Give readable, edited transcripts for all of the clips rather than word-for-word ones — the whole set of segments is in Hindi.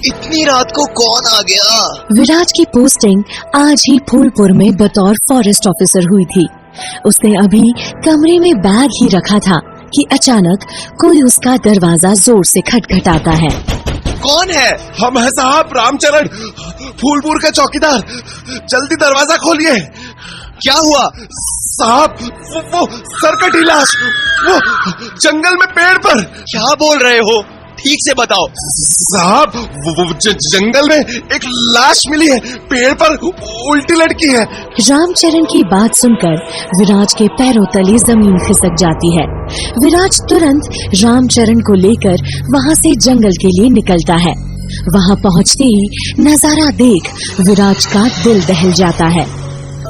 इतनी रात को कौन आ गया? विराज की पोस्टिंग आज ही फूलपुर में बतौर फॉरेस्ट ऑफिसर हुई थी। उसने अभी कमरे में बैग ही रखा था कि अचानक कोई उसका दरवाजा जोर से खटखटाता है। कौन है? हम है साहब, रामचरण, फूलपुर के चौकीदार। जल्दी दरवाजा खोलिए। क्या हुआ? साहब, वो सरकटी लाश, वो जंगल में पेड़ पर। क्या बोल रहे हो? ठीक से बताओ। साहब, वो जंगल में एक लाश मिली है, पेड़ पर उल्टी लटकी है। रामचरण की बात सुनकर विराज के पैरों तले जमीन खिसक जाती है। विराज तुरंत रामचरण को लेकर वहाँ से जंगल के लिए निकलता है। वहाँ पहुँचते ही नजारा देख विराज का दिल दहल जाता है।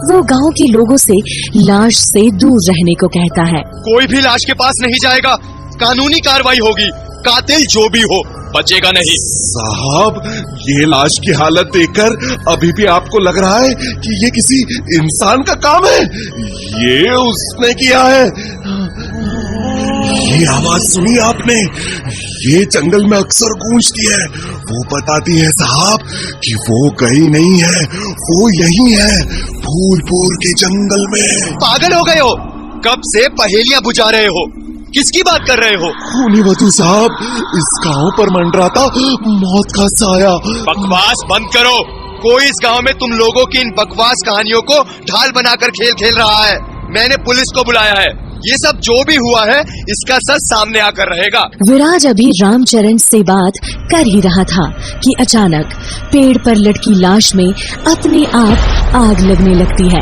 वो गांव के लोगों से लाश से दूर रहने को कहता है। कोई भी लाश के पास नहीं जाएगा, कानूनी कार्रवाई होगी। कातिल जो भी हो बचेगा नहीं। साहब, ये लाश की हालत देखकर अभी भी आपको लग रहा है कि ये किसी इंसान का काम है? ये उसने किया है। ये आवाज सुनी आपने? ये जंगल में अक्सर गूंजती है। वो बताती है साहब कि वो कहीं नहीं है, वो यही है, फूलपुर के जंगल में। पागल हो गए हो? कब से पहेलियां बुझा रहे हो? किसकी बात कर रहे हो? खूनी वधू साहब, इस गांव पर मंडराता मौत का साया। बकवास बंद करो। कोई इस गांव में तुम लोगों की इन बकवास कहानियों को ढाल बनाकर खेल खेल रहा है। मैंने पुलिस को बुलाया है। ये सब जो भी हुआ है इसका सच सामने आकर रहेगा। विराज अभी रामचरण से बात कर ही रहा था कि अचानक पेड़ पर लटकी लाश में अपने आप आग लगने लगती है।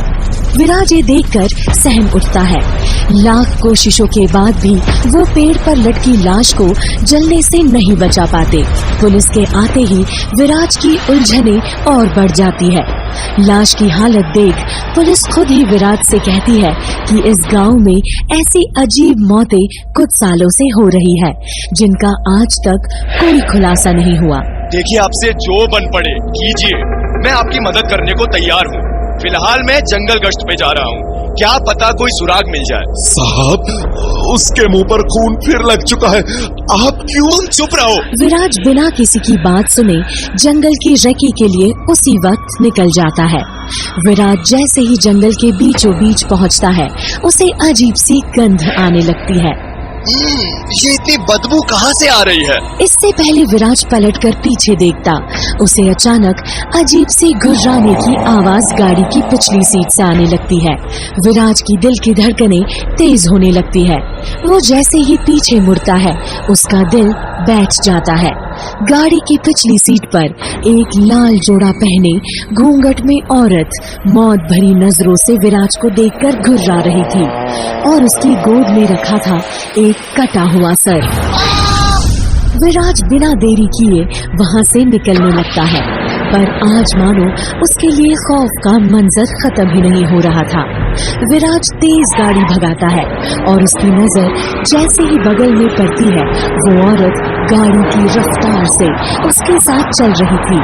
विराज ये देखकर सहम उठता है। लाख कोशिशों के बाद भी वो पेड़ पर लटकी लाश को जलने से नहीं बचा पाते। पुलिस के आते ही विराज की उलझने और बढ़ जाती है। लाश की हालत देख पुलिस खुद ही विराज से कहती है कि इस गांव में ऐसी अजीब मौतें कुछ सालों से हो रही है जिनका आज तक कोई खुलासा नहीं हुआ। देखिए, आपसे जो बन पड़े कीजिए, मैं आपकी मदद करने को तैयार हूँ। फिलहाल मैं जंगल गश्त पे जा रहा हूँ, क्या पता कोई सुराग मिल जाए। साहब, उसके मुंह पर खून फिर लग चुका है, आप क्यों? तुम चुप रहो। विराज बिना किसी की बात सुने जंगल की रेकी के लिए उसी वक्त निकल जाता है। विराज जैसे ही जंगल के बीचों बीच पहुंचता है, उसे अजीब सी गंध आने लगती है। ये इतनी बदबू कहाँ से आ रही है? इससे पहले विराज पलटकर पीछे देखता, उसे अचानक अजीब सी घुर्राने की आवाज गाड़ी की पिछली सीट से आने लगती है। विराज की दिल की धड़कनें तेज होने लगती है। वो जैसे ही पीछे मुड़ता है, उसका दिल बैठ जाता है। गाड़ी की पिछली सीट पर एक लाल जोड़ा पहने घूंघट में औरत मौत भरी नजरों से विराज को देखकर घुर्रा रही थी और उसकी गोद में रखा था एक कटा हुआ सर। विराज बिना देरी किए वहाँ से निकलने लगता है, पर आज मानो उसके लिए खौफ का मंजर खत्म ही नहीं हो रहा था। विराज तेज गाड़ी भगाता है और उसकी नजर जैसे ही बगल में पड़ती है, वो औरत गाड़ी की रफ्तार से उसके साथ चल रही थी।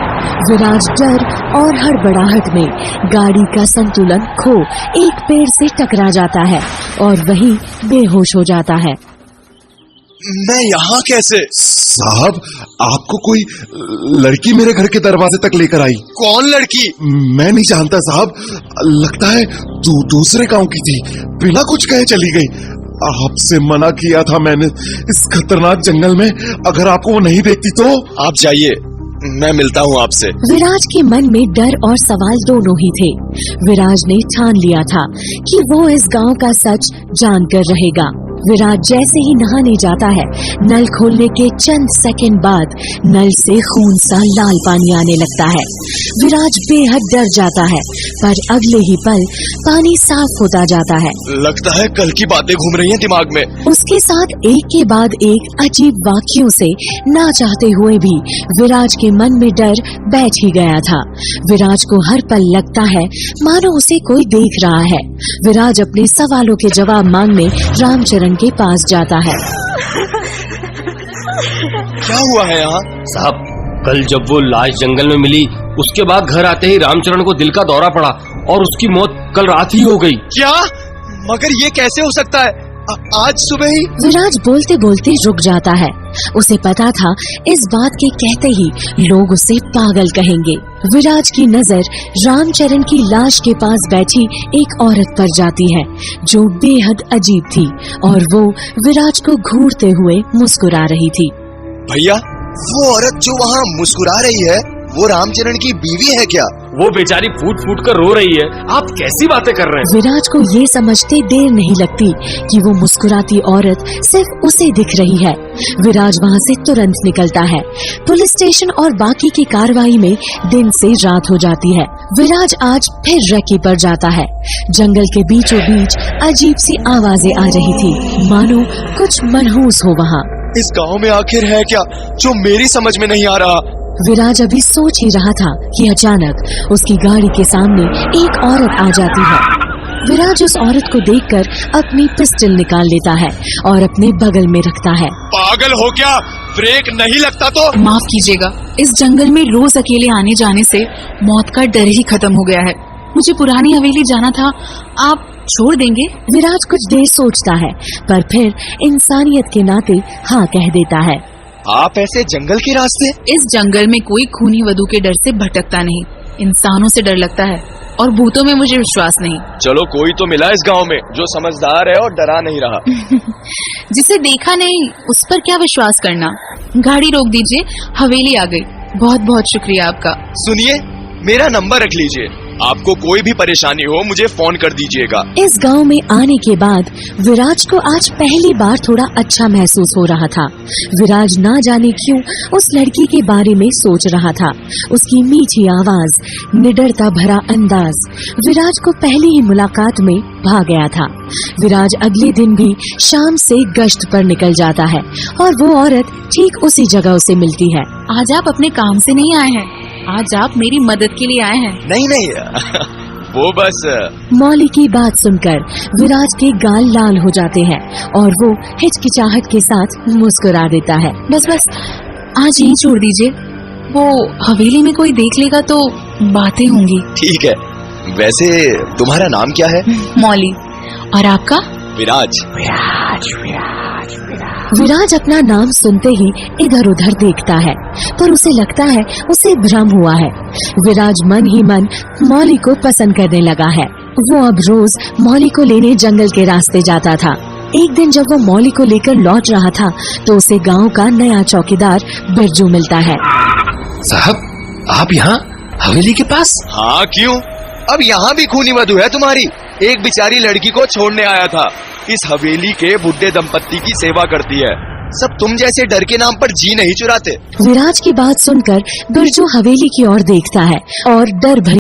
विराज डर और हड़बड़ाहट में गाड़ी का संतुलन खो एक पेड़ से टकरा जाता है और वहीं बेहोश हो जाता है। मैं यहाँ कैसे? साहब, आपको कोई लड़की मेरे घर के दरवाजे तक लेकर आई। कौन लड़की? मैं नहीं जानता साहब, लगता है दूसरे गांव की थी, बिना कुछ कहे चली गई। आपसे मना किया था मैंने इस खतरनाक जंगल में, अगर आपको वो नहीं देखती तो। आप जाइए, मैं मिलता हूँ आपसे। विराज के मन में डर और सवाल दोनों ही थे। विराज ने ठान लिया था कि वो इस गांव का सच जानकर रहेगा। विराज जैसे ही नहाने जाता है, नल खोलने के चंद सेकंड बाद नल से खून सा लाल पानी आने लगता है। विराज बेहद डर जाता है, पर अगले ही पल पानी साफ होता जाता है। लगता है कल की बातें घूम रही हैं दिमाग में। उसके साथ एक के बाद एक अजीब वाक्यों से ना चाहते हुए भी विराज के मन में डर बैठ ही गया था। विराज को हर पल लगता है मानो उसे कोई देख रहा है। विराज अपने सवालों के जवाब मांगने रामचरण के पास जाता है। क्या हुआ है यहाँ? साहब, कल जब वो लाश जंगल में मिली, उसके बाद घर आते ही रामचरण को दिल का दौरा पड़ा और उसकी मौत कल रात ही हो गई। क्या? मगर ये कैसे हो सकता है? आज सुबह ही। विराज बोलते बोलते रुक जाता है। उसे पता था इस बात के कहते ही लोग उसे पागल कहेंगे। विराज की नजर रामचरण की लाश के पास बैठी एक औरत पर जाती है जो बेहद अजीब थी और वो विराज को घूरते हुए मुस्कुरा रही थी। भैया, वो औरत जो वहाँ मुस्कुरा रही है वो रामचरण की बीवी है क्या? वो बेचारी फूट फूट कर रो रही है, आप कैसी बातें कर रहे हैं? विराज को ये समझते देर नहीं लगती कि वो मुस्कुराती औरत सिर्फ उसे दिख रही है। विराज वहाँ से तुरंत निकलता है। पुलिस स्टेशन और बाकी की कार्रवाई में दिन से रात हो जाती है। विराज आज फिर रेकी पर जाता है। जंगल के बीचों बीच अजीब सी आवाजें आ रही थी, मानो कुछ मनहूस हो वहाँ। इस गांव में आखिर है क्या जो मेरी समझ में नहीं आ रहा? विराज अभी सोच ही रहा था कि अचानक उसकी गाड़ी के सामने एक औरत आ जाती है। विराज उस औरत को देखकर अपनी पिस्टल निकाल लेता है और अपने बगल में रखता है। पागल हो क्या? ब्रेक नहीं लगता तो? माफ कीजिएगा, इस जंगल में रोज अकेले आने जाने से मौत का डर ही खत्म हो गया है। मुझे पुरानी हवेली जाना था, आप छोड़ देंगे? विराज कुछ देर सोचता है पर फिर इंसानियत के नाते हाँ कह देता है। आप ऐसे जंगल के रास्ते? इस जंगल में कोई खूनी वधू के डर से भटकता नहीं, इंसानों से डर लगता है और भूतों में मुझे विश्वास नहीं। चलो कोई तो मिला इस गांव में जो समझदार है और डरा नहीं रहा। जिसे देखा नहीं उस पर क्या विश्वास करना। गाड़ी रोक दीजिए, हवेली आ गई। बहुत बहुत शुक्रिया आपका। सुनिए, मेरा नंबर रख लीजिए, आपको कोई भी परेशानी हो मुझे फोन कर दीजिएगा। इस गांव में आने के बाद विराज को आज पहली बार थोड़ा अच्छा महसूस हो रहा था। विराज ना जाने क्यों उस लड़की के बारे में सोच रहा था। उसकी मीठी आवाज, निडरता भरा अंदाज विराज को पहली ही मुलाकात में भा गया था। विराज अगले दिन भी शाम से गश्त पर निकल जाता है और वो औरत ठीक उसी जगह उसे मिलती है। आज आप अपने काम से नहीं आए हैं, आज आप मेरी मदद के लिए आए हैं। नहीं वो बस। मौली की बात सुनकर विराज के गाल लाल हो जाते हैं और वो हिचकिचाहट के साथ मुस्कुरा देता है। बस आज यही छोड़ दीजिए, वो हवेली में कोई देख लेगा तो बातें होंगी। ठीक है, वैसे तुम्हारा नाम क्या है? मौली। और आपका? विराज। विराज अपना नाम सुनते ही इधर उधर देखता है पर उसे लगता है उसे भ्रम हुआ है। विराज मन ही मन मौली को पसंद करने लगा है। वो अब रोज मौली को लेने जंगल के रास्ते जाता था। एक दिन जब वो मौली को लेकर लौट रहा था तो उसे गांव का नया चौकीदार बिरजू मिलता है। साहब, आप यहाँ हवेली के पास? हाँ, क्यों? अब यहाँ भी खूनी वधू है तुम्हारी? एक बेचारी लड़की को छोड़ने आया था। इस हवेली के बुढ़े दंपत्ति की सेवा करती है। सब तुम जैसे डर के नाम पर जी नहीं चुराते। विराज की बात सुनकर बिरजू हवेली की ओर देखता है और डर भरी